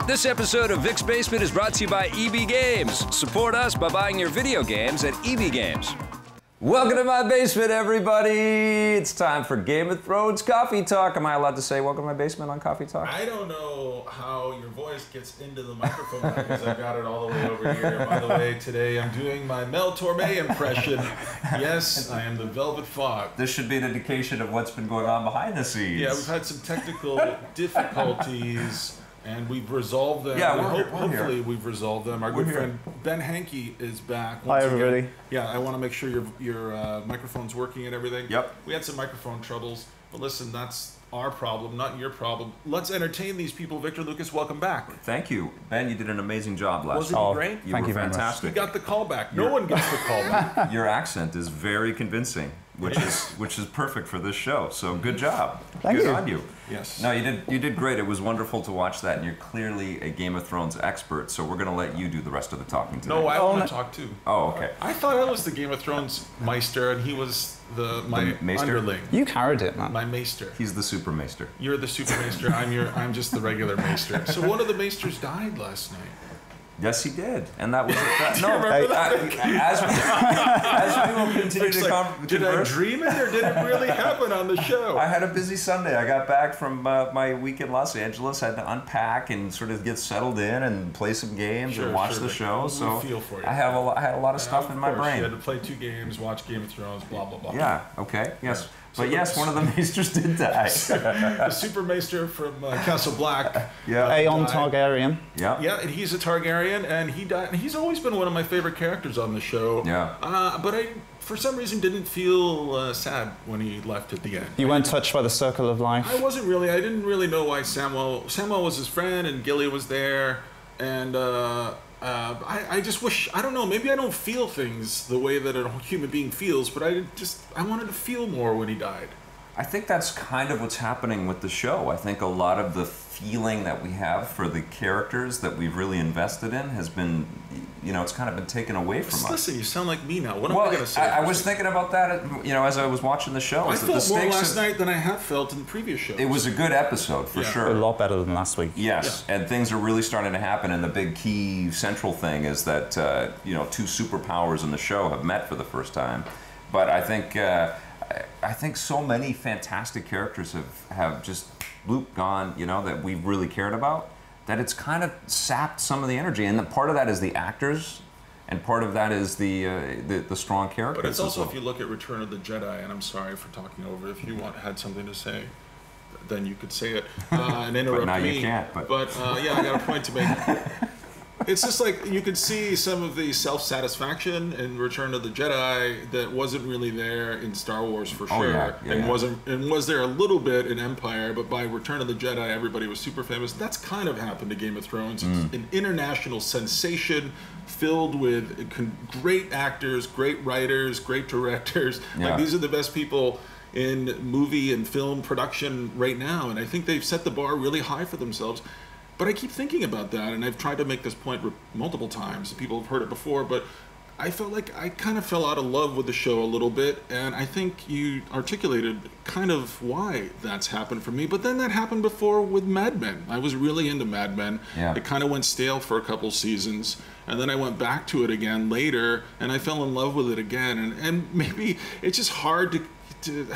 This episode of Vic's Basement is brought to you by EB Games. Support us by buying your video games at EB Games. Welcome to my basement, everybody. It's time for Game of Thrones Coffee Talk. Am I allowed to say welcome to my basement on Coffee Talk? I don't know how your voice gets into the microphone because I've got it all the way over here. By the way, today I'm doing my Mel Torme impression. Yes, I am the Velvet Fog. This should be an indication of what's been going on behind the scenes. Yeah, we've had some technical difficulties. And we've resolved them. Yeah, hopefully we've resolved them. Our good friend Ben Hankey is back. Hi, everybody. Again. Yeah, I want to make sure your microphone's working and everything. Yep. We had some microphone troubles, but listen, that's our problem, not your problem. Let's entertain these people. Victor Lucas, welcome back. Thank you. Ben, you did an amazing job last week. Wasn't he great? You were fantastic. You got the call back. No one gets the call back. Your accent is very convincing, which is perfect for this show. So good job. Thank you. Good on you. Yes. No, you did great. It was wonderful to watch that, and you're clearly a Game of Thrones expert. So we're going to let you do the rest of the talking today. No, I want to talk too. Oh, okay. I thought I was the Game of Thrones Meister, and he was my underling. You carried it, man. My Maester. He's the Super Maester. You're the Super Maester. I'm just the regular Maester. So one of the Maesters died last night. Yes, he did, and that was it. No, as we will continue to converse. Did I dream it, or did it really happen on the show? I had a busy Sunday. I got back from my week in Los Angeles. Had to unpack and sort of get settled in and play some games and watch the show. So feel for you. I had a lot of stuff in my brain. You had to play 2 games, watch Game of Thrones, blah blah blah. Yeah. Okay. Yes. Yeah. But yes, one of the Maesters did die. The Super Maester from Castle Black. Yeah. Aeon Targaryen. Yeah. Yeah, and he's a Targaryen, and he died. And he's always been one of my favorite characters on the show. Yeah. But I, for some reason, didn't feel sad when he left at the end. You weren't touched by the circle of life? I wasn't really. I didn't really know why Samwell was his friend, and Gilly was there, and I just wish, I don't know, maybe I don't feel things the way that a human being feels, but I wanted to feel more when he died. I think that's kind of what's happening with the show. I think a lot of the feeling that we have for the characters that we've really invested in has been, it's kind of been taken away from us. Listen, you sound like me now. What am I going to say? I was thinking about that, as I was watching the show. I felt more last night than I have felt in the previous shows. It was a good episode, for sure. A lot better than last week. Yes, and things are really starting to happen, and the big key central thing is that, 2 superpowers in the show have met for the first time. But I think so many fantastic characters have just gone, that we've really cared about, that it's kind of sapped some of the energy. And part of that is the actors, and part of that is the strong characters. But it's also, if you look at Return of the Jedi, and I'm sorry for talking over, if you had something to say, then you could say it and interrupt but now me. You can't. But I got a point to make. It's just like you could see some of the self-satisfaction in Return of the Jedi that wasn't really there in Star Wars for sure, and was there a little bit in Empire, but by Return of the Jedi, everybody was super famous. That's kind of happened to Game of Thrones. It's an international sensation filled with great actors, great writers, great directors. Yeah. Like, these are the best people in movie and film production right now, and I think they've set the bar really high for themselves. But I keep thinking about that, and I've tried to make this point multiple times. People have heard it before, but I felt like I kind of fell out of love with the show a little bit, and I think you articulated kind of why that's happened for me. But then that happened before with Mad Men. I was really into Mad Men. Yeah. It kind of went stale for a couple seasons, and then I went back to it again later, and I fell in love with it again. And maybe it's just hard to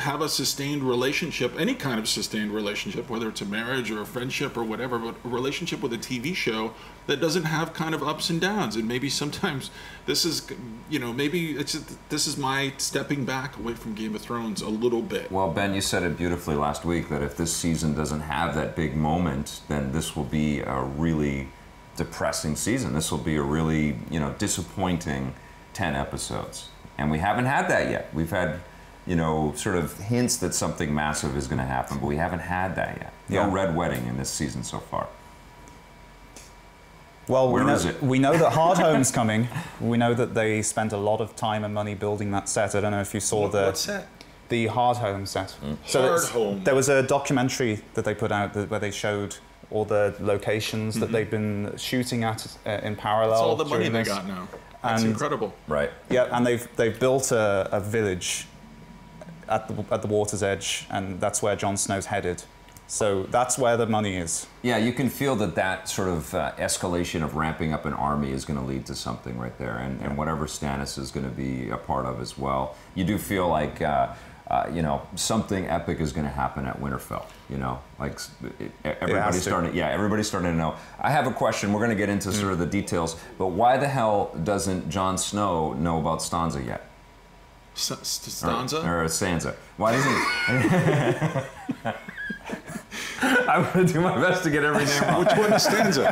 have a sustained relationship, any kind of sustained relationship, whether it's a marriage or a friendship or whatever, but a relationship with a TV show that doesn't have kind of ups and downs. And maybe sometimes this is, this is my stepping back away from Game of Thrones a little bit. Well, Ben, you said it beautifully last week that if this season doesn't have that big moment, then this will be a really depressing season. This will be a really, disappointing 10 episodes. And we haven't had that yet. We've had sort of hints that something massive is going to happen, but we haven't had that yet. No Red Wedding in this season so far. Well, we know that Hardhome's coming. We know that they spent a lot of time and money building that set. I don't know if you saw what set? The Hardhome set. Hardhome. There was a documentary that they put out where they showed all the locations that they've been shooting at in parallel. That's all the money they got now. That's incredible. Right. Yeah, and they've built a village at the water's edge, and that's where Jon Snow's headed. So that's where the money is. Yeah, you can feel that sort of escalation of ramping up an army is going to lead to something right there, and whatever Stannis is going to be a part of as well. You do feel like, you know, something epic is going to happen at Winterfell. You know, like everybody's starting to know. I have a question. We're going to get into sort of the details, but why the hell doesn't Jon Snow know about Stanza yet? Stanza? Or Sansa. Why doesn't he? I'm going to do my best to get every name wrong. Which one is Stanza?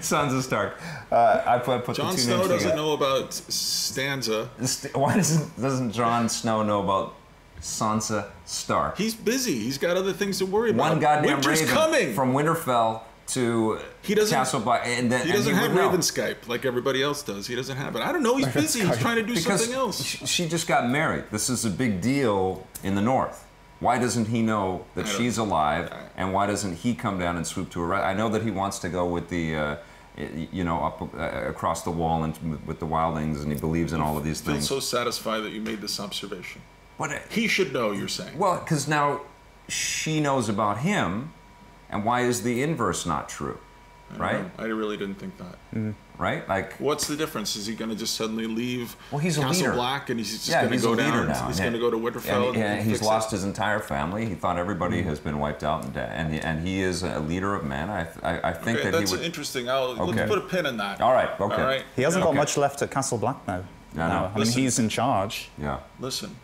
Sansa Stark. I put the two Jon names Snow doesn't together. know about Stanza. Why doesn't Jon Snow know about Sansa Stark? He's busy. He's got other things to worry about. One goddamn Winter's raven coming. from Winterfell to Castle Black, and then He doesn't have would know. Raven Skype like everybody else does. He doesn't have it. I don't know. He's busy. He's trying to do Because something else. she just got married. This is a big deal in the North. Why doesn't he know that she's alive, and why doesn't he come down and swoop to her? I know that he wants to go with the, you know, up across the wall and with the wildlings, and he believes in all of these I feel things. so satisfied that you made this observation. But He should know, you're saying. well, because now she knows about him, and why is the inverse not true? Right? I really didn't think that. Right? Like, What's the difference? Is he going to just suddenly leave well, he's a Castle leader. Black and he's just Yeah, going to he's go a leader down? now. He's going to go to Winterfell and he's fix lost it? his entire family. He thought everybody has been wiped out and dead, and he is a leader of men. I think Okay, that that's he would. interesting. Okay. Let's put a pin in that. All right. Okay. All right. He hasn't Okay. got much left at Castle Black now. I know. I mean, Listen. he's in charge. Yeah. Listen.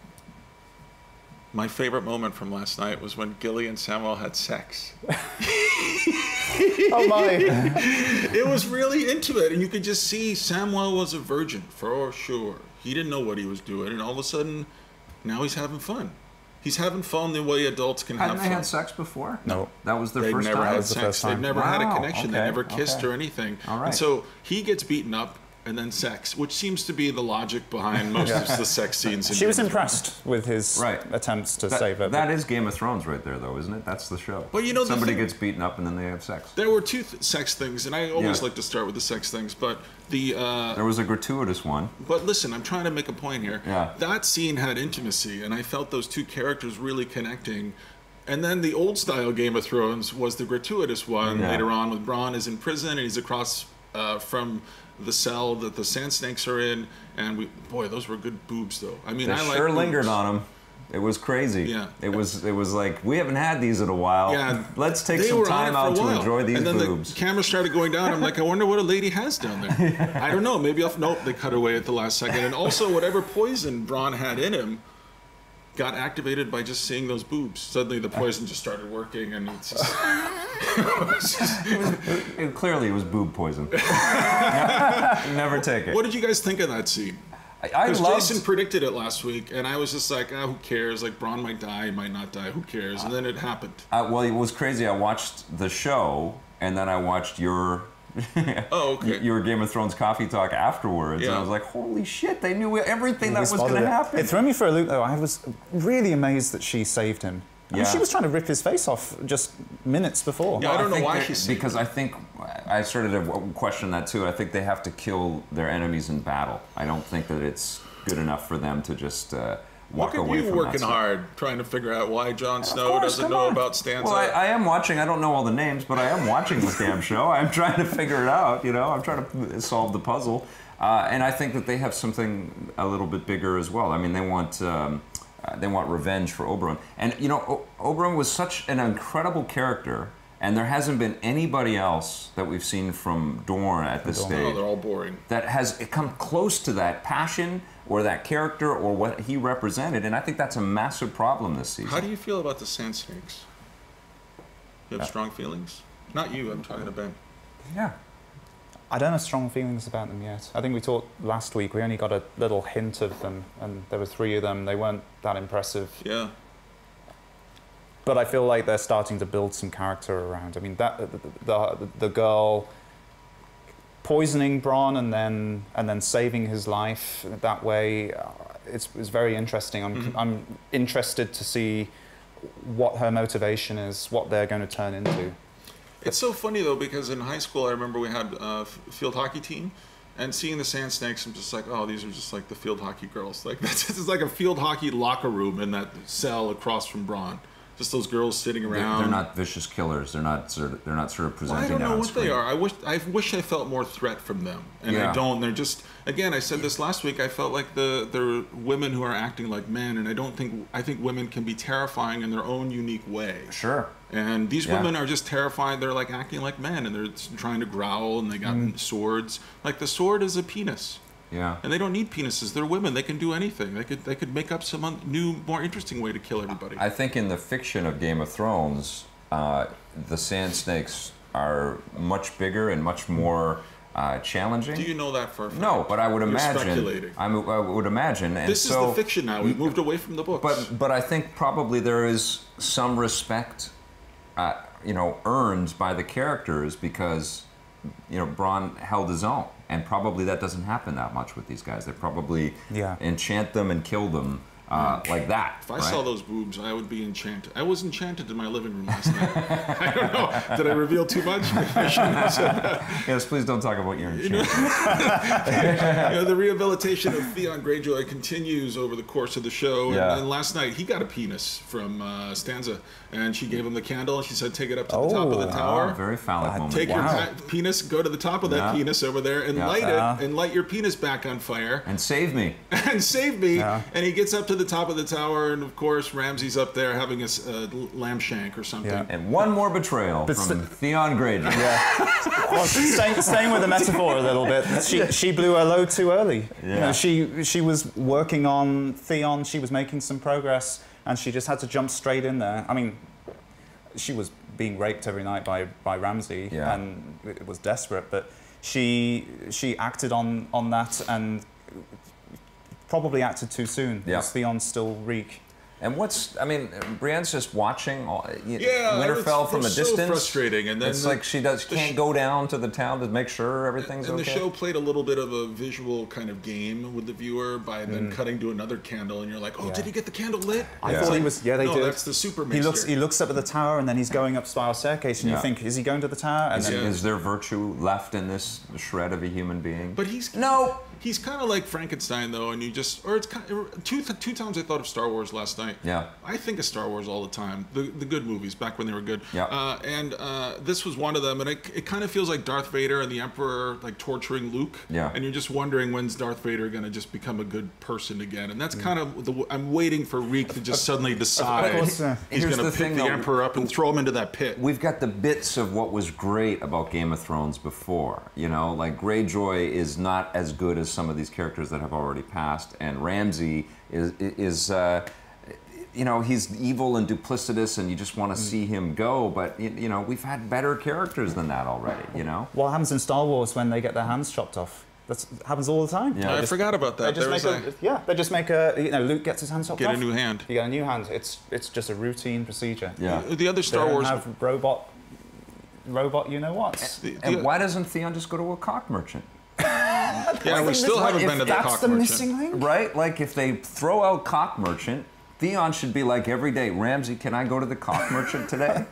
My favorite moment from last night was when Gilly and Samuel had sex. Oh my! It was really intimate, and you could just see Samuel was a virgin for sure. He didn't know what he was doing, and all of a sudden, now he's having fun. He's having fun the way adults can Hadn't have they fun. had sex before? No. That was their They'd first never time. had was the sex. first They've time. never had a Wow, connection. They okay, never kissed okay. or anything. All right. And so he gets beaten up, and then sex, which seems to be the logic behind most of the sex scenes. in She was Game of impressed with his Right. attempts to save her. That is Game of Thrones right there, though, isn't it? That's the show. Well, you know, the somebody thing- gets beaten up and then they have sex. There were two sex things, and I always Yeah. like to start with the sex things, but the There was a gratuitous one. but listen, I'm trying to make a point here. Yeah. That scene had intimacy, and I felt those two characters really connecting. And then the old style Game of Thrones was the gratuitous one Yeah. later on, with Bronn is in prison and he's across from the cell that the Sand Snakes are in, and boy, those were good boobs though. I mean, They I like sure boobs. lingered on him. It was crazy. Yeah. It was like, we haven't had these in a while. Yeah, Let's take they some were on time it for a out to while. enjoy these and then boobs. the camera started going down. I'm like, I wonder what a lady has down there. I don't know. Maybe nope. They cut away at the last second. And also, whatever poison Bronn had in him got activated by just seeing those boobs. Suddenly, the poison just started working, and it's just, Clearly, it was boob poison. Never take it. What did you guys think of that scene? I Because loved. Jason predicted it last week, and I was just like, who cares? Like, Bronn might die, he might not die. Who cares? And then it happened. Well, it was crazy. I watched the show, and then I watched your. Oh, okay. Your Game of Thrones coffee talk afterwards, and Yeah. I was like, "Holy shit! They knew everything that We was spotted going to it. happen." It threw me for a loop, though. I was really amazed that she saved him. I mean, Yeah. she was trying to rip his face off just minutes before. Yeah. I don't know think why that- she saved because I think I started to question that too. I think they have to kill their enemies in battle. I don't think that it's good enough for them to just walk Look at away you from working that stuff. hard, trying to figure out why Jon Snow course, doesn't come know on. about Stanza. Well, I am watching. I don't know all the names, but I am watching this damn show. I'm trying to figure it out. You know, I'm trying to solve the puzzle, and I think that they have something a little bit bigger as well. I mean, they want revenge for Oberyn, and you know, Oberyn was such an incredible character, and there hasn't been anybody else that we've seen from Dorne at this No, stage they're all boring. that has come close to that passion or that character or what he represented, and I think that's a massive problem this season. How do you feel about the Sand Snakes? You have strong feelings? Not you, I'm talking to Ben. Yeah. I don't have strong feelings about them yet. I think we talked last week. We only got a little hint of them, and there were 3 of them. They weren't that impressive. Yeah. But I feel like they're starting to build some character around. I mean, that the girl poisoning Bronn and then saving his life that way, it's very interesting. I'm interested to see what her motivation is, what they're going to turn into. It's so funny though, because in high school I remember we had a field hockey team, And seeing the Sand Snakes, I'm just like, oh, these are just like the field hockey girls. Like that's it's like a field hockey locker room in that cell across from Braun. Just those girls sitting around. They're not vicious killers. They're not sort of presenting. Well, I don't that know on what screen. they are. I wish I felt more threat from them, and I don't. They're just, again, I said this last week. I felt like they're women who are acting like men, and I think women can be terrifying in their own unique way. Sure. And these women are just terrified. They're like acting like men, and they're trying to growl, and they got swords. Like the sword is a penis. Yeah. And they don't need penises. They're women. They can do anything. They could make up some new, more interesting way to kill everybody. I think in the fiction of Game of Thrones, the Sand Snakes are much bigger and much more challenging. Do you know that for a fact? No, but I would You're imagine. speculating. I would imagine. And This is so, the fiction now. We've moved away from the books. But I think probably there is some respect, earned by the characters because, Braun held his own, and probably that doesn't happen that much with these guys. They probably enchant them and kill them like that. If I saw those boobs, I would be enchanted. I was enchanted in my living room last night. I don't know. Did I reveal too much? I shouldn't have said that. Yes, please don't talk about your enchantment. The rehabilitation of Theon Greyjoy continues over the course of the show. Yeah. And last night, he got a penis from Stanza. And she gave him the candle, and she said, take it up to the top of the tower. Very phallic moment. Take your penis, go to the top of that penis over there, and light it, and light your penis back on fire. And save me. And save me. Yeah. And he gets up to the top of the tower, and of course, Ramsay's up there having a lamb shank or something. Yeah. And one more betrayal from Theon Greyjoy. Yeah. Well, staying with the metaphor a little bit, she blew her load too early. Yeah. She was working on Theon, she was making some progress, and she just had to jump straight in there. I mean, she was being raped every night by Ramsay, and it was desperate, but she acted on that and probably acted too soon. Yeah. Because Theon's still reek. And Brienne's just watching Winterfell from a distance. So frustrating. And then it's like she can't go down to the town to make sure everything's okay. And the show played a little bit of a visual kind of game with the viewer by then cutting to another candle, and you're like, oh, did he get the candle lit? I thought he was. Yeah, they did. No, that's the super mixture. He looks up at the tower, and then he's going up spiral staircase, and you think, is he going to the tower? And is there virtue left in this shred of a human being? But he's kind of like Frankenstein, though, and it's kind of, two times I thought of Star Wars last night. Yeah. I think of Star Wars all the time, the good movies back when they were good. Yeah. And this was one of them, and it kind of feels like Darth Vader and the Emperor like torturing Luke. Yeah. And you're just wondering, when's Darth Vader going to just become a good person again? And that's kind of I'm waiting for Reek to just suddenly decide he's going to pick the Emperor up and throw him into that pit. We've got the bits of what was great about Game of Thrones before. Like Greyjoy is not as good as some of these characters that have already passed, and Ramsay is he's evil and duplicitous, and you just want to see him go. But we've had better characters than that already. What happens in Star Wars when they get their hands chopped off? That happens all the time. Yeah, I forgot about that. They just make a Luke gets his hands chopped off. Get a new hand. You get a new hand. It's just a routine procedure. Yeah. The other Star Wars have robot. You know what? And why doesn't Theon just go to a cock merchant? Yeah, we still haven't been to the cock merchant. That's the missing link, right? Like if they throw out cock merchant, Theon should be like every day, Ramsay, can I go to the cock merchant today?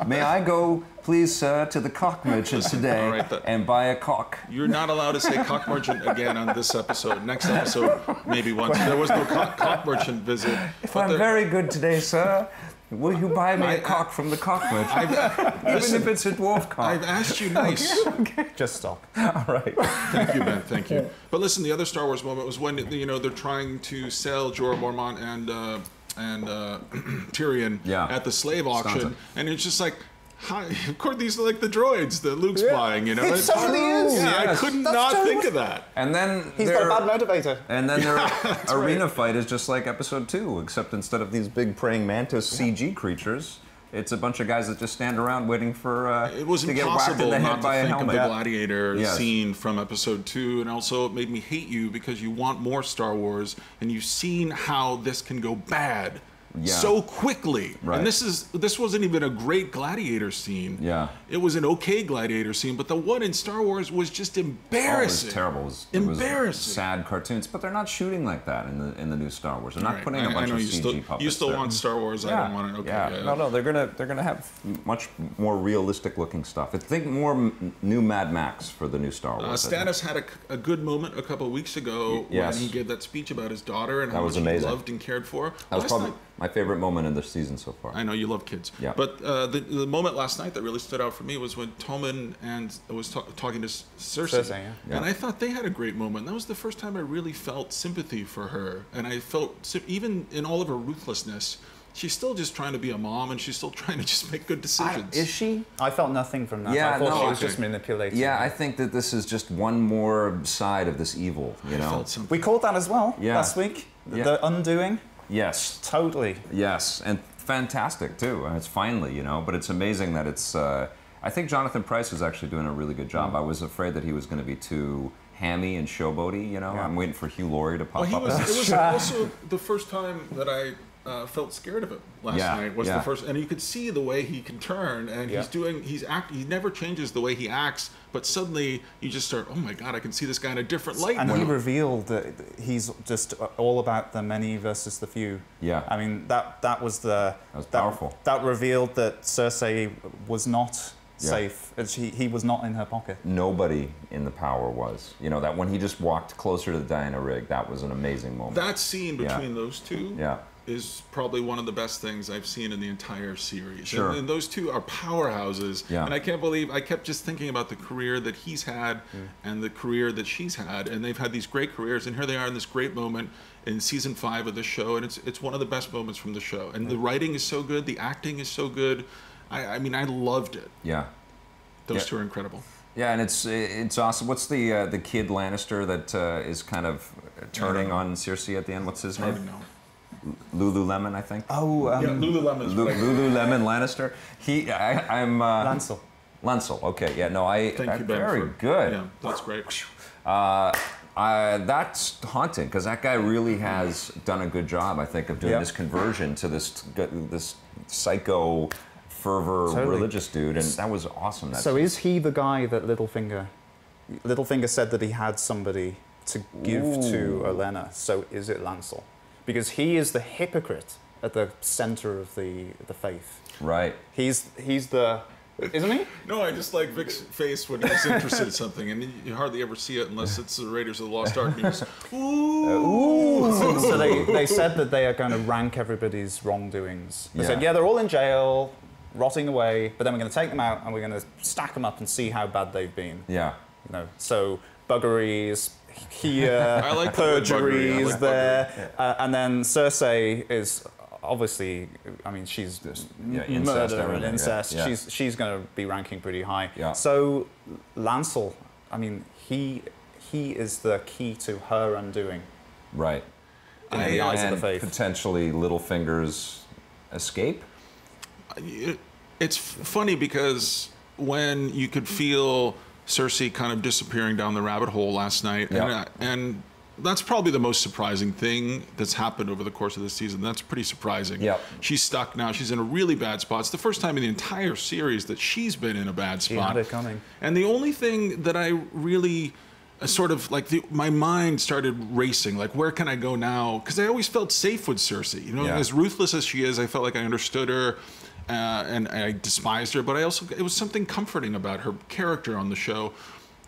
May I go, please, sir, to the cock merchant today and buy a cock? You're not allowed to say cock merchant again on this episode. Next episode, maybe once. There was no cock merchant visit. If I'm very good today, sir, will you buy me a cock from the cock merchant? Even if it's a dwarf cock. I've asked you nice. Okay. Just stop. All right. Thank you, Ben. Thank you. But listen, the other Star Wars moment was when they're trying to sell Jorah Mormont and Tyrion at the slave auction, and it's just like. Hi. Of course, these are like the droids that Luke's buying, It totally is. Yeah, I couldn't not think of that. And then he's got a bad motivator. And then their arena fight is just like Episode 2, except instead of these big praying mantis CG creatures, it's a bunch of guys that just stand around waiting for it was to get whacked in the head by a helmet. Of the Gladiator scene from Episode 2, and also it made me hate you because you want more Star Wars, and you've seen how this can go bad. so quickly. Right. And this wasn't even a great gladiator scene. Yeah. It was an okay gladiator scene, but the one in Star Wars was just embarrassing. It was terrible. It was Embarrassing. sad cartoons, but they're not shooting like that in the new Star Wars. They're not putting a bunch of CG puppets. You still there. want Star Wars. I don't want it. Okay. Yeah. No, they're gonna have much more realistic looking stuff. I think more new Mad Max for the new Star Wars. Stannis had a good moment a couple of weeks ago when he gave that speech about his daughter and how much he loved and cared for. That was probably my favorite moment in the season so far. I know you love kids. Yeah. But the moment last night that really stood out for me was when Tommen was talking to Cersei. Yeah. And I thought they had a great moment. That was the first time I really felt sympathy for her. And I felt, even in all of her ruthlessness, she's still just trying to be a mom, and she's still trying to just make good decisions. Is she? I felt nothing from that. Yeah, I thought no, she was just manipulating. Yeah, I think that this is just one more side of this evil, you know? I felt something. We called that as well last week. Yeah. The undoing. Yes. Totally. Yes, and fantastic too. And it's finally, you know, but it's amazing that it's. I think Jonathan Pryce is actually doing a really good job. I was afraid that he was going to be too hammy and showboaty, you know. I'm waiting for Hugh Laurie to pop up. It was also the first time that I felt scared of him last night. Was the first, and you could see the way he can turn, and he never changes the way he acts, but suddenly you just start, oh my God, I can see this guy in a different light. And he revealed that he's just all about the many versus the few. Yeah. I mean, that was powerful. That revealed that Cersei was not safe. He was not in her pocket. Nobody in the Power was. You know, that when he just walked closer to the Diana Rigg, that was an amazing moment. That scene between those two is probably one of the best things I've seen in the entire series. Sure. And those two are powerhouses. Yeah. And I can't believe, I kept just thinking about the career that he's had and the career that she's had. And they've had these great careers. And here they are in this great moment in season 5 of the show. And it's one of the best moments from the show. And the writing is so good. The acting is so good. I mean, I loved it. Yeah. Those two are incredible. Yeah, and it's awesome. What's the kid Lannister that is kind of turning on Cersei at the end? What's his name? I don't know. Lululemon, I think. Oh, Lululemon. Lululemon Lannister. I'm Lancel. Lancel. Okay. Yeah. No. Thank you, Ben, very good. Yeah, that's great. That's haunting because that guy really has done a good job, I think, of doing this conversion to this psycho fervor religious dude, and that was awesome. So is he the guy that Littlefinger said that he had somebody to give to Olenna? So is it Lancel? Because he is the hypocrite at the center of the faith. Right. He's the, isn't he? No, I just like Vic's face when he's interested in something, and you hardly ever see it unless it's the Raiders of the Lost Ark news. Ooh. So they said that they are going to rank everybody's wrongdoings. They said, they're all in jail, rotting away, but then we're going to take them out and we're going to stack them up and see how bad they've been. Yeah. You know, so buggeries here, I like perjuries like there, and then Cersei is obviously, I mean, she's just murder and incest. Yeah. She's going to be ranking pretty high. Yeah. So Lancel, I mean, he is the key to her undoing. Right. In the eyes of the faith. Potentially Littlefinger's escape. It's funny because when you could feel Cersei kind of disappearing down the rabbit hole last night, and that's probably the most surprising thing that's happened over the course of this season. That's pretty surprising. Yep. She's stuck now. She's in a really bad spot. It's the first time in the entire series that she's been in a bad spot. She had it coming. And the only thing that I really sort of like my mind started racing, like where can I go now? Because I always felt safe with Cersei. You know, as ruthless as she is, I felt like I understood her. And I despised her, but it was something comforting about her character on the show.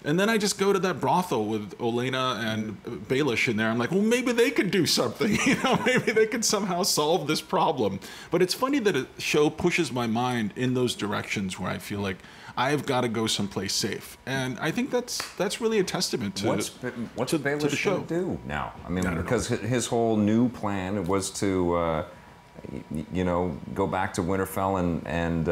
And then I just go to that brothel with Olenna and Baelish in there. I'm like, well, maybe they could do something. You know, maybe they could somehow solve this problem. But it's funny that a show pushes my mind in those directions where I feel like I've got to go someplace safe. And I think that's really a testament to what's Baelish going to do now? I mean, because his whole new plan was to go back to Winterfell and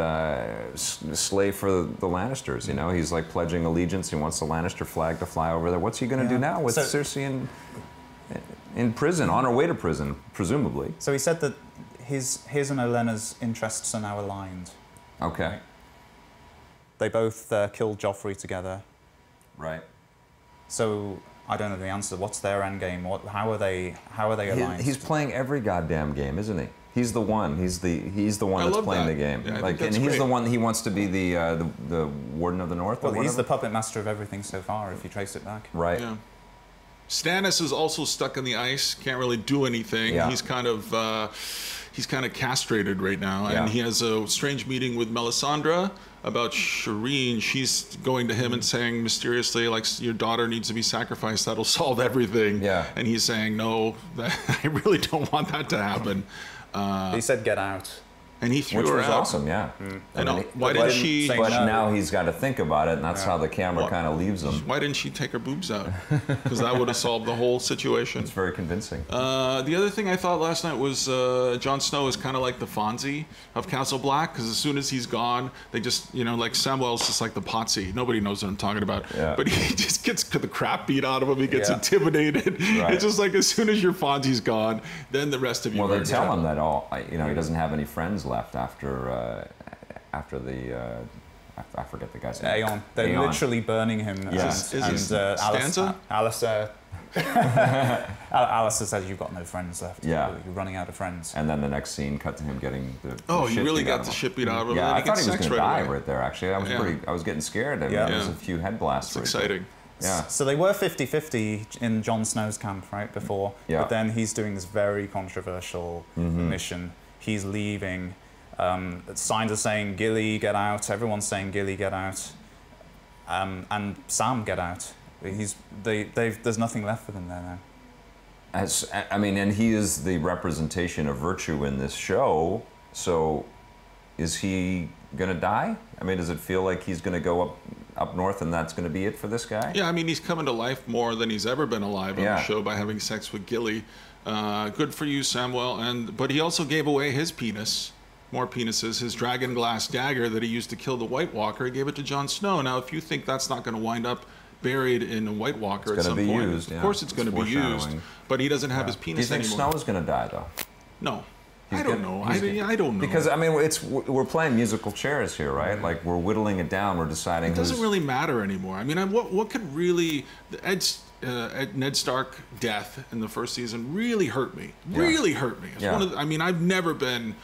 slay for the Lannisters. You know, he's like pledging allegiance. He wants the Lannister flag to fly over there. What's he going to do now with Cersei in prison, on her way to prison, presumably? So he said that his and Olenna's interests are now aligned. Okay. Right? They both killed Joffrey together. Right. So I don't know the answer. What's their end game? How are they aligned? He's playing every goddamn game, isn't he? He's the one. He's the one I that's love playing that. the game. Yeah, I like, think and that's he's the great. one. He wants to be the Warden of the North. Well, or he's the whatever. puppet master of everything so far, if you trace it back. Right. Yeah. Stannis is also stuck in the ice. Can't really do anything. Yeah. He's kind of castrated right now, and Yeah. he has a strange meeting with Melisandre about Shireen. She's going to him and saying mysteriously, like, your daughter needs to be sacrificed. That'll solve everything. Yeah. And he's saying, no, I really don't want that to happen. He said, "Get out." And he threw Which her was out. awesome. Yeah. I know. mean, Why but didn't she? say But no. now he's got to think about it, and that's how the camera What? kind of leaves him. Why didn't she take her boobs out? Because that would have solved the whole situation. It's very convincing. The other thing I thought last night was Jon Snow is kind of like the Fonzie of Castle Black, because as soon as he's gone, they just, like Samwell's just like the Potsy. Nobody knows what I'm talking about. Yeah. But he just gets the crap beat out of him. He gets Yeah. intimidated. Right. It's just like as soon as your Fonzie's gone, then the rest of you Well, are they tell dead. him that he doesn't have any friends left after the I forget the guy's name. Aeon. They're Aeon. literally burning him. Yeah. Is he Alistair, Stanza? Alistair says, "You've got no friends left. Yeah. You're running out of friends." And then the next scene cut to him getting the Oh, shit he really beat out got of the him. shit beat out of him. Yeah, and I then thought he was gets going to sex die away. right there. Actually, I was getting scared. I mean, Yeah. there was Yeah. a few head blasts. It's right exciting. there. Yeah. So they were 50-50 in Jon Snow's camp, right, before. Yeah. But then he's doing this very controversial mission. He's leaving. Signs are saying, "Gilly, get out." Everyone's saying, "Gilly, get out." And Sam, get out. There's nothing left for them there now. And he is the representation of virtue in this show. So, is he gonna die? I mean, does it feel like he's gonna go up north, and that's gonna be it for this guy? Yeah, I mean, he's coming to life more than he's ever been alive on Yeah. the show by having sex with Gilly. Good for you, Samwell. But he also gave away his penis, more penises, his dragon glass dagger that he used to kill the White Walker. He gave it to Jon Snow. Now, if you think that's not going to wind up buried in a White Walker It's at gonna some be point, used, of yeah. course it's going to It's be used. foreshadowing. But he doesn't have his Do you penis think anymore. Snow is gonna die though? No. He's I don't gonna- know. he's I don't know. Because I mean, we're playing musical chairs here, right? Like we're whittling it down. We're deciding. It doesn't who's, really matter anymore. I mean, what could really Ned Stark death in the first season really hurt me. Yeah. Really hurt me. It's Yeah. I mean, I've never been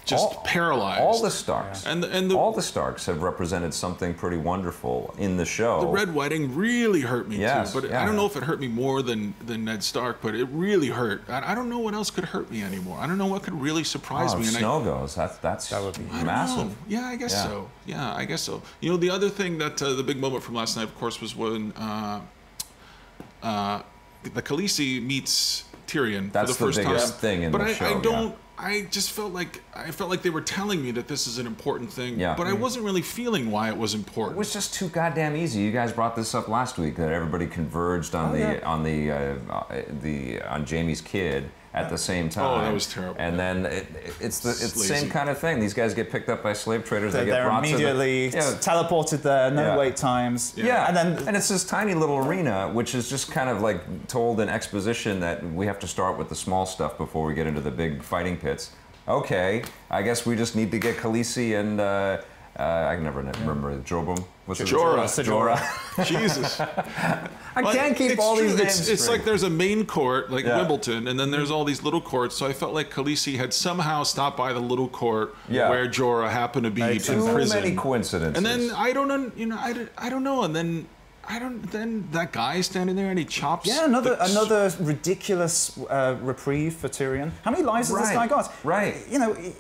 just paralyzed. All the Starks. and the All the Starks have represented something pretty wonderful in the show. the Red Wedding really hurt me Yes, too. But yeah. I don't know if it hurt me more than Ned Stark, but it really hurt. I don't know what else could hurt me anymore. I don't know what could really surprise Oh, me. if And Snow goes, that would be- I don't massive. know. Yeah, I guess Yeah. so. Yeah, I guess so. The other thing that the big moment from last night, of course, was when the Khaleesi meets Tyrion That's for the the first biggest time. thing in but the I show, don't. I just felt like they were telling me that this is an important thing. Yeah. But I wasn't really feeling why it was important. It was just too goddamn easy. You guys brought this up last week that everybody converged on on Jamie's kid at the same time. Oh, that was terrible. And then it's the Lazy. same kind of thing. These guys get picked up by slave traders. They get They're brought immediately to the, teleported there, no Yeah. wait times. Yeah, And then it's this tiny little arena, which is just kind of like told in exposition that we have to start with the small stuff before we get into the big fighting pits. Okay, I guess we just need to get Khaleesi and I can never remember Jobum. What's it? Jorah. Jorah. Jesus. I can't keep It's all true. these names. It's straight. like there's a main court, like Yeah. Wimbledon, and then there's all these little courts. So I felt like Khaleesi had somehow stopped by the little court Yeah. where Jorah happened to be in too prison. many coincidences. And then I don't know, I don't know. And then then that guy standing there and he chops. Yeah, another ridiculous reprieve for Tyrion. How many lives has this guy Right, got? right.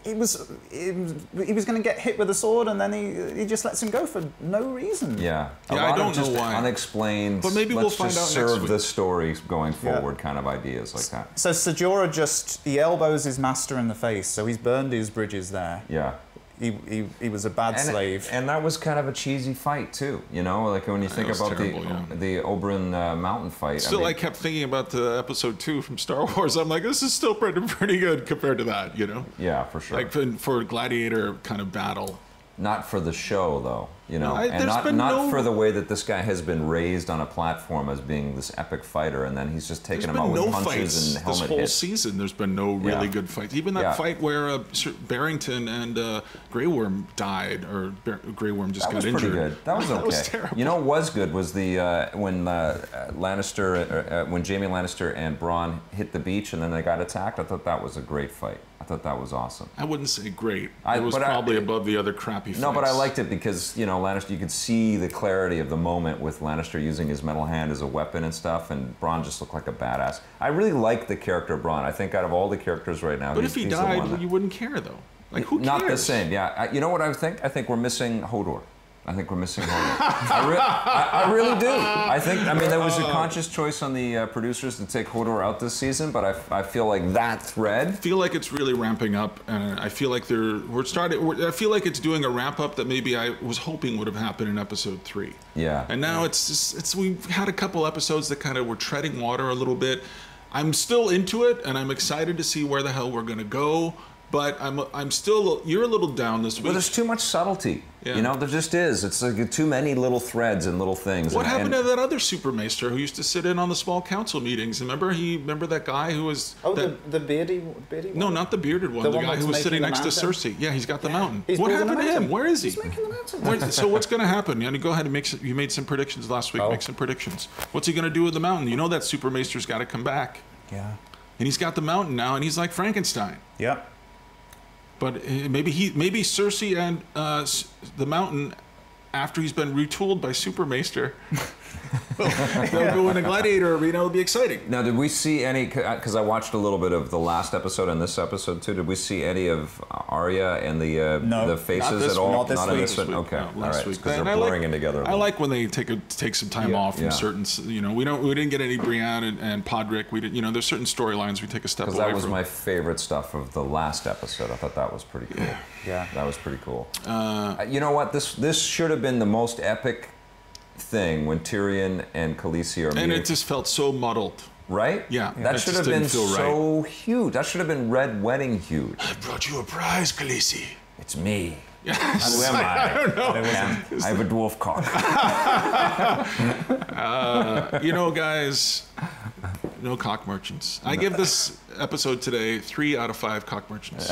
He was going to get hit with a sword, and then he just lets him go for no reason. Yeah, Yeah, I lot don't of just know why. unexplained. But maybe let's we'll find just out next serve week. the story going forward, kind of ideas like that. So Ser Jorah he elbows his master in the face, so he's burned his bridges there. Yeah. He was a bad slave. And that was kind of a cheesy fight too, like when you think was about terrible, yeah. the Oberyn mountain fight. Still, I kept thinking about the episode 2 from Star Wars. I'm like, this is still pretty good compared to that, yeah, for sure. Like for a gladiator kind of battle. Not for the show though. You know, and not for the way that this guy has been raised on a platform as being this epic fighter, and then he's just taking him out with punches and helmet hits. This whole season, there's been no really good fights. Even that fight where Barrington and Grey Worm died, or Grey Worm just got injured. That was pretty good. That was okay. That was terrible. You know what was good was the when when Jaime Lannister and Bronn hit the beach and then they got attacked. I thought that was a great fight. I thought that was awesome. I wouldn't say great. It was probably above the other crappy fights. No, but I liked it because, you know, Lannister, you could see the clarity of the moment with Lannister using his metal hand as a weapon and stuff, and Bronn just looked like a badass. I really like the character of Bronn. I think out of all the characters right now, but if he died, you wouldn't care, though. Like, who cares? Not the same, yeah. You know what I think? I think we're missing Hodor. I think we're missing Hodor. I really do. I mean, there was a conscious choice on the producers to take Hodor out this season, but I feel like that thread. I feel like it's really ramping up, and I feel like I feel like it's doing a ramp up that maybe I was hoping would have happened in episode 3. Yeah. And now we've had a couple episodes that kind of were treading water a little bit. I'm still into it, and I'm excited to see where the hell we're gonna go. But I'm still, you're a little down this week. Well, there's too much subtlety. Yeah. You know, there just is. It's like too many little threads and little things. What happened to that other Supermaester who used to sit in on the small council meetings? Remember that guy who was... Oh, the beardy one? No, not the bearded one. The guy who was sitting next to Cersei. Yeah, he's got the mountain. What happened to him? Where is he? He's making the mountain. So what's going to happen? Go ahead and you made some predictions last week. Make some predictions. What's he going to do with the mountain? You know that Supermaester's got to come back. Yeah. And he's got the mountain now, and he's like Frankenstein. Yeah. But maybe Cersei and the Mountain, after he's been retooled by Supermaester, they'll go in a gladiator arena. It'll be exciting. Now, did we see any? Because I watched a little bit of the last episode and this episode too. Did we see any of Arya and the faces at all? Not this week. Okay, no, all right, because they're blurring in together. I like when they take some time off from certain. You know, we didn't get any Brienne and Podrick. We did. You know, there's certain storylines we take a step away from. Because that was my favorite stuff of the last episode. I thought that was pretty cool. Yeah, that was pretty cool. You know what? This should have been the most epic thing when Tyrion and Khaleesi are meeting. And it just felt so muddled. Right? Yeah. That should have been so huge. That should have been Red Wedding huge. I brought you a prize, Khaleesi. It's me. Yes. Who am I? I don't know. I have a dwarf cock. You know, guys, no cock merchants. I give this episode today 3 out of 5 cock merchants.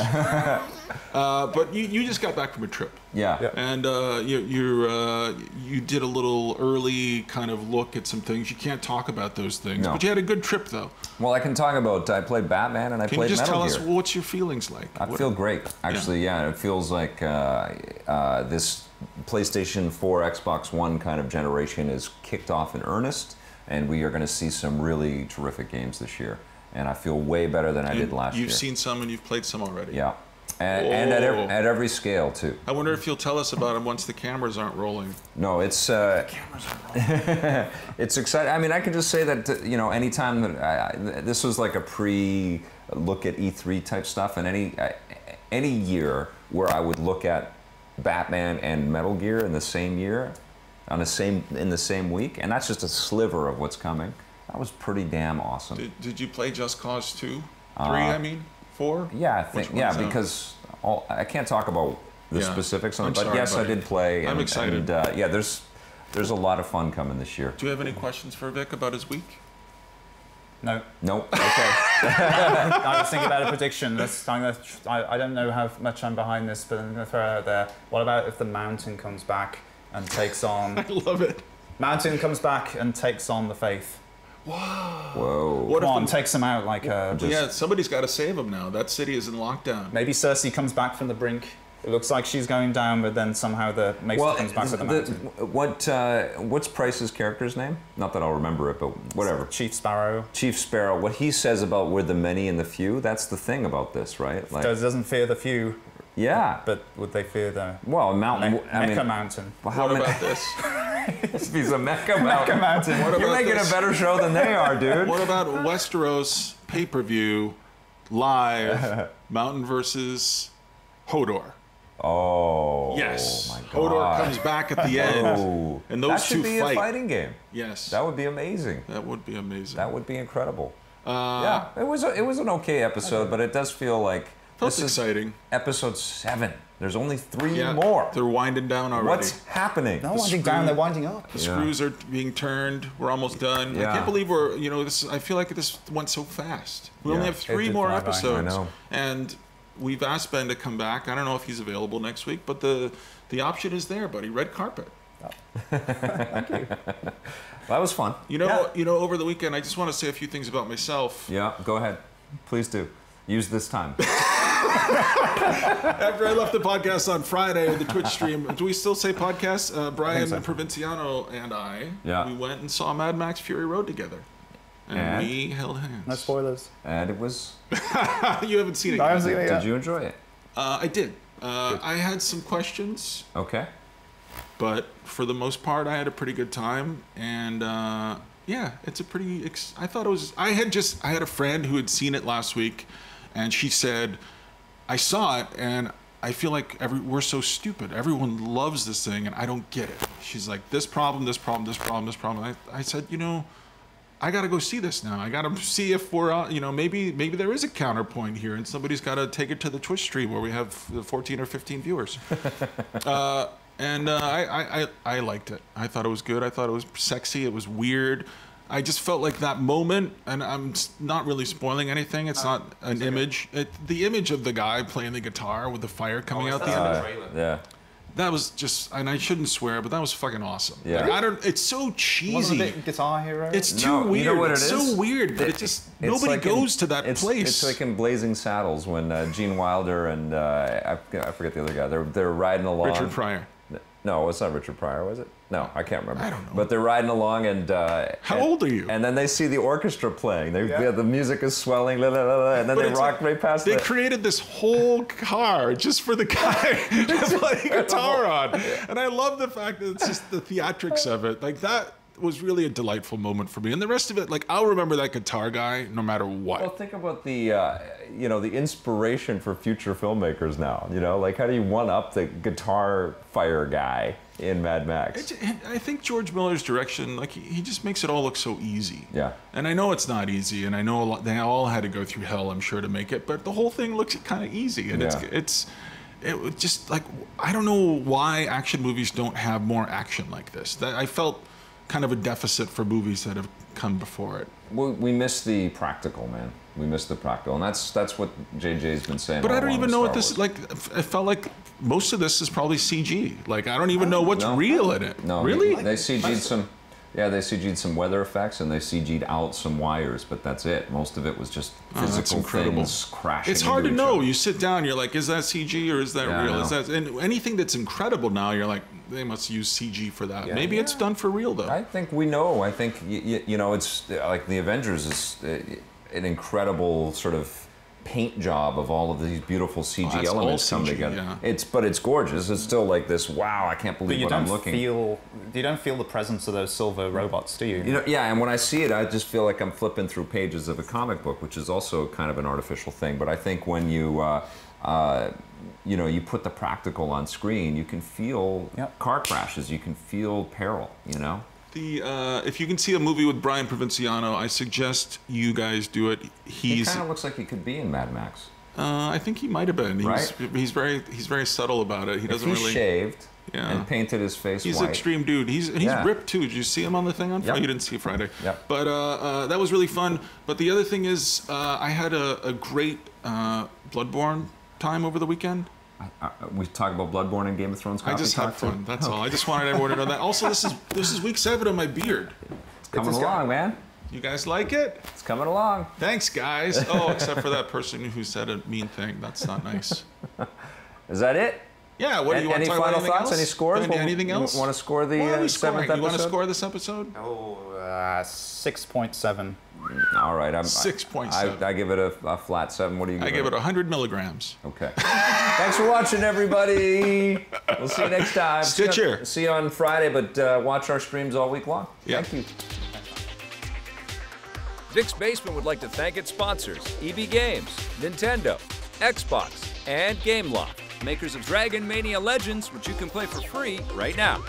But you just got back from a trip. Yeah. And you did a little early kind of look at some things. You can't talk about those things. No. But you had a good trip, though. Well, I can talk about, I played Batman and I played Metal Gear. Can you just tell us what's your feelings like? I feel great. Actually, yeah. It feels like this PlayStation 4, Xbox One kind of generation is kicked off in earnest, and we are going to see some really terrific games this year. And I feel way better than I did last year. You've seen some and you've played some already. Yeah. And at every scale, too. I wonder if you'll tell us about them once the cameras aren't rolling. No, it's... cameras aren't rolling. It's exciting. I mean, I can just say that, you know, anytime that... this was like a pre-look at E3 type stuff, and any year where I would look at Batman and Metal Gear in the same year, in the same week, and that's just a sliver of what's coming. That was pretty damn awesome. Did you play Just Cause 2? 3, I mean? 4? Yeah, I think, because I can't talk about the specifics on it, but yes, buddy. I did play. I'm excited. And, yeah, there's a lot of fun coming this year. Do you have any questions for Vic about his week? No. Nope. Okay. I was thinking about a prediction. I don't know how much I'm behind this, but I'm going to throw it out there. What about if the Mountain comes back and takes on... I love it. Mountain comes back and takes on the Faith. Whoa. What Come on, takes them out like a... Yeah, somebody's got to save them now. That city is in lockdown. Maybe Cersei comes back from the brink. It looks like she's going down, but then somehow the Maester comes back to the Mountain. What's Price's character's name? Not that I'll remember it, but whatever. Chief Sparrow. Chief Sparrow. What he says about we're the many and the few, that's the thing about this, right? Like, doesn't fear the few. Yeah. But would they fear the... Well, mountain... Mecha Mountain. Well, what about this? He's a Mecha Mountain. Mecha Mountain. You're making a better show than they are, dude. What about Westeros pay-per-view live Mountain versus Hodor? Oh. Yes. My God. Hodor comes back at the end. Oh. And those two fight. That should be a fighting game. Yes. That would be amazing. That would be amazing. That would be incredible. Yeah. It was an okay episode, but it does feel like That's This is exciting. episode 7. There's only 3 Yeah, more. they're winding down already. What's happening? No winding down, they're winding up. The screws are being turned. We're almost done. I Yeah. can't believe we're, this. I feel like this went so fast. We only Yeah, have it 3 did more fly by. episodes. I know. And we've asked Ben to come back. I don't know if he's available next week, but the option is there, buddy. Red carpet. That was fun. Over the weekend, I just want to say a few things about myself. Yeah, go ahead. Please do. Use this time. After I left the podcast on Friday, the Twitch stream, do we still say podcast? Brian so. Provinciano and I, Yeah. we went and saw Mad Max Fury Road together. And we held hands. No spoilers. And it was... You haven't seen it I yet. haven't seen it yet. Did you enjoy it? I did. I had some questions, Okay. but for the most part, I had a pretty good time. And yeah, it's a pretty. I thought it was. I had a friend who had seen it last week, and she said, "I saw it, and I feel like we're so stupid. Everyone loves this thing, and I don't get it." She's like, "This problem, this problem, this problem, this problem." I said, I got to go see this now. I got to see if we're, maybe there is a counterpoint here, and somebody's got to take it to the Twitch stream where we have 14 or 15 viewers. And I liked it. I thought it was good. I thought it was sexy. It was weird. I just felt like that moment, and I'm not really spoiling anything. It's not an image. The image of the guy playing the guitar with the fire coming out the end. Yeah. That was just, and I shouldn't swear, but that was fucking awesome. Yeah. Like, it's so Wasn't cheesy. it Guitar Hero? It's too No, weird. you know what It's it is? so weird, but It's nobody like goes to that it's, place. It's like in Blazing Saddles when Gene Wilder and I forget the other guy. They're riding along. Richard Pryor. No, it's not Richard Pryor, was it? No, I can't remember. I don't know. But they're riding along, and How old are you? And then they see the orchestra playing. The music is swelling, la, la, la, la, and then But they it's rock like- right past They it. created this whole car just for the guy to play guitar on, and I love the fact that it's just the theatrics of it. Like that was really a delightful moment for me, and the rest of it, like I'll remember that guitar guy no matter what. Well, think about the the inspiration for future filmmakers now. Like how do you one up the guitar fire guy in Mad Max? I think George Miller's direction, like he just makes it all look so easy. Yeah. And I know it's not easy, and I know they all had to go through hell, I'm sure, to make it. But the whole thing looks kind of easy, and Yeah. it was just like I don't know why action movies don't have more action like this. That I felt kind of a deficit for movies that have come before it. We miss the practical, man. We miss the practical, and that's what JJ's been saying. But all I don't along even with know what Star this Wars. like. It felt like most of this is probably CG. Like I don't even know what's No. real in it. No, Really? They CG'd some. Yeah, they CG'd some weather effects and they CG'd out some wires, but that's it. Most of it was just that's physical incredible. things crashing. It's hard to into each know. other. You sit down, you're like, is that CG or is that Yeah, I real? know. Is that and anything that's incredible now? You're like, they must use CG for that. Yeah. Maybe it's done for real though. I think we know. I think it's like the Avengers is an incredible sort of paint job of all of these beautiful CG that's all elements come CG, together. yeah. But it's gorgeous. It's still like this. Wow, I can't But believe you what don't I'm looking. you don't feel the presence of those silver robots, do you? Yeah, and when I see it, I just feel like I'm flipping through pages of a comic book, which is also kind of an artificial thing. But I think when you, you put the practical on screen, you can feel Yep. car crashes, you can feel peril. If you can see a movie with Brian Provinciano, I suggest you guys do it. He He's kind of looks like he could be in Mad Max. I think he might have been. Right? He's very subtle about it. He If doesn't he really. shaved Yeah. and painted his face He's white. an extreme dude. He's Yeah. ripped too. Did you see him on the thing on Friday? Yep. You didn't see it Friday. Yep. But that was really fun. But the other thing is, I had a great Bloodborne time over the weekend. We talk about Bloodborne and Game of Thrones. I just had fun. That's all. I just wanted everyone to know that. Also, this is week 7 of my beard. It's coming along, man. You guys like it? It's coming along. Thanks, guys. Oh, except for that person who said a mean thing. That's not nice. Is that it? Yeah. What do you want Any to talk final about? Anything thoughts? else? Any scores? Anything else? Want to score the What are we 7th scoring? episode? You want to score this episode? Oh, 6.7. All right. 6.7. I give it a flat 7. What do you give I give it 100 milligrams. Okay. Thanks for watching, everybody. We'll see you next time. Stitcher. See you on Friday, but watch our streams all week long. Yeah. Thank you. Dick's Basement would like to thank its sponsors, EB Games, Nintendo, Xbox, and Gameloft, makers of Dragon Mania Legends, which you can play for free right now.